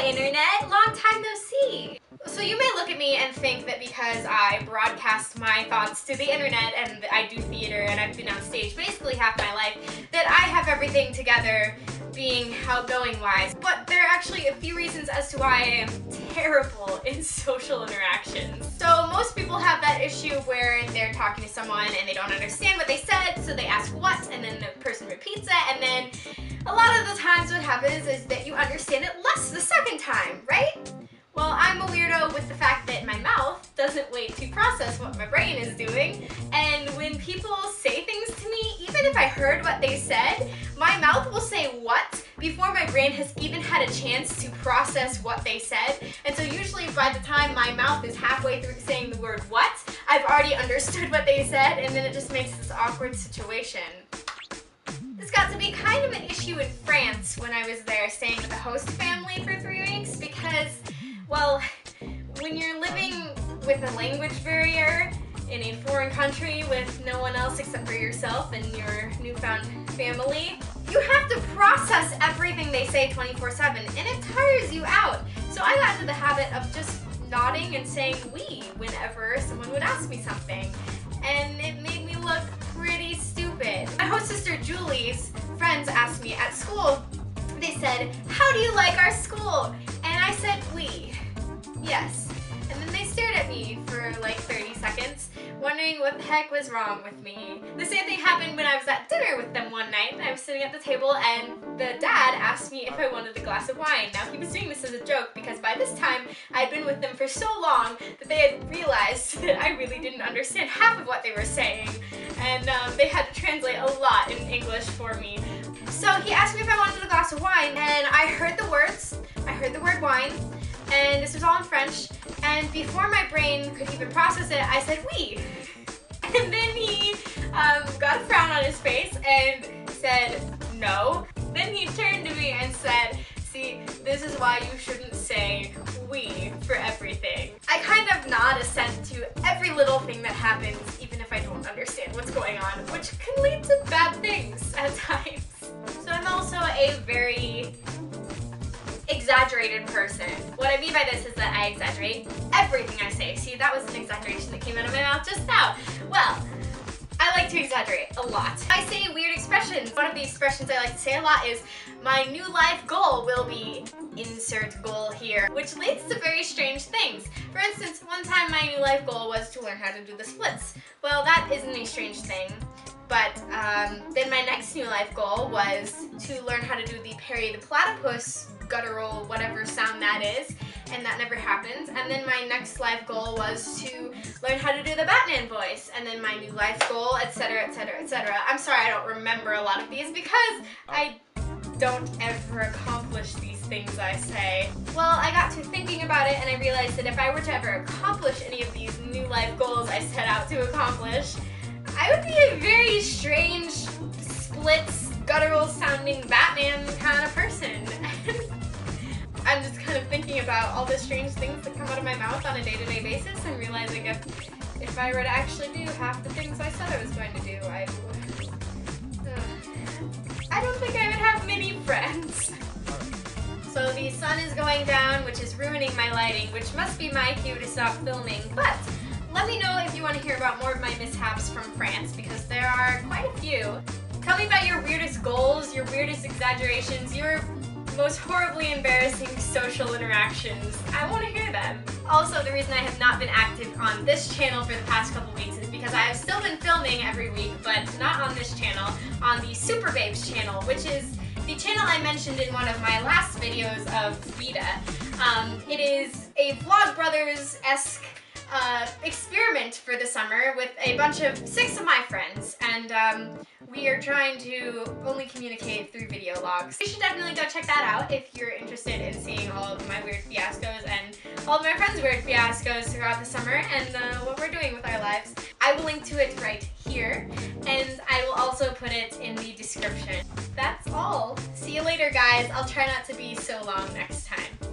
Internet! Long time no see! So you may look at me and think that because I broadcast my thoughts to the internet and I do theater and I've been on stage basically half my life, that I have everything together being outgoing-wise. But there are actually a few reasons as to why I am terrible in social interactions. So most people have that issue where they're talking to someone and they don't understand what they said, so they ask what, and then the person repeats it, and then a lot of the times what happens is that you understand it less the second time, right? Well, I'm a weirdo with the fact that my mouth doesn't wait to process what my brain is doing, and when people say things to me, even if I heard what they said, my mouth will say what before my brain has even had a chance to process what they said. And so usually by the time my mouth is halfway through saying the word what, I've already understood what they said, and then it just makes this awkward situation. This got to be kind of an issue in France when I was there staying with a host family for 3 weeks because, well, when you're living with a language barrier in a foreign country with no one else except for yourself and your newfound family, you have to process everything they say 24/7, and it tires you out. So I got into the habit of just nodding and saying oui whenever someone would ask me something, and it made me look pretty stupid. My host sister Julie's friends asked me at school, they said, "How do you like our school?" And I said, "Oui." Yes. And then they stared at me for like 30 seconds, wondering what the heck was wrong with me. The same thing happened when I was at dinner with them one night. I was sitting at the table and the dad asked me if I wanted a glass of wine. Now he was doing this as a joke because by this time I'd been with them for so long that they had realized that I really didn't understand half of what they were saying, and they had to translate a lot in English for me. So he asked me if I wanted a glass of wine, and I heard the words. I heard the word wine, and this was all in French, and before my brain could even process it, I said oui. And then he got a frown on his face and said no. Then he turned to me and said, "See, this is why you shouldn't say oui for everything." I kind of nod assent to every little thing that happens, even if I don't understand what's going on, which can lead to bad things at times. So I'm also a very exaggerated person. What I mean by this is that I exaggerate everything I say. See, that was an exaggeration that came out of my mouth just now. Well, I like to exaggerate a lot. I say weird expressions. One of the expressions I like to say a lot is, "My new life goal will be," insert goal here, which leads to very strange things. For instance, one time my new life goal was to learn how to do the splits. Well, that isn't a strange thing. But then my next new life goal was to learn how to do the Perry the Platypus guttural whatever sound that is, and that never happened. And then my next life goal was to learn how to do the Batman voice, and then my new life goal, etc., etc., etc. I'm sorry I don't remember a lot of these because I don't ever accomplish these things I say. Well, I got to thinking about it and I realized that if I were to ever accomplish any of these new life goals I set out to accomplish, I would be a very strange, splits, guttural sounding Batman kind of person. I'm just kind of thinking about all the strange things that come out of my mouth on a day-to-day basis and realizing if I were to actually do half the things I said I was going to do, I don't think I would have many friends. So the sun is going down, which is ruining my lighting, which must be my cue to stop filming, but let me know if you want to hear about more of my mishaps from France, because there are quite a few. Tell me about your weirdest goals, your weirdest exaggerations, your most horribly embarrassing social interactions. I want to hear them. Also, the reason I have not been active on this channel for the past couple weeks is because I have still been filming every week, but not on this channel, on the Super Babes channel, which is the channel I mentioned in one of my last videos of Vita. It is a Vlogbrothers-esque experiment for the summer with a bunch of 6 of my friends, and we are trying to only communicate through video logs. You should definitely go check that out if you're interested in seeing all of my weird fiascos and all of my friends' weird fiascos throughout the summer and what we're doing with our lives. I will link to it right here, and I will also put it in the description. That's all. See you later, guys. I'll try not to be so long next time.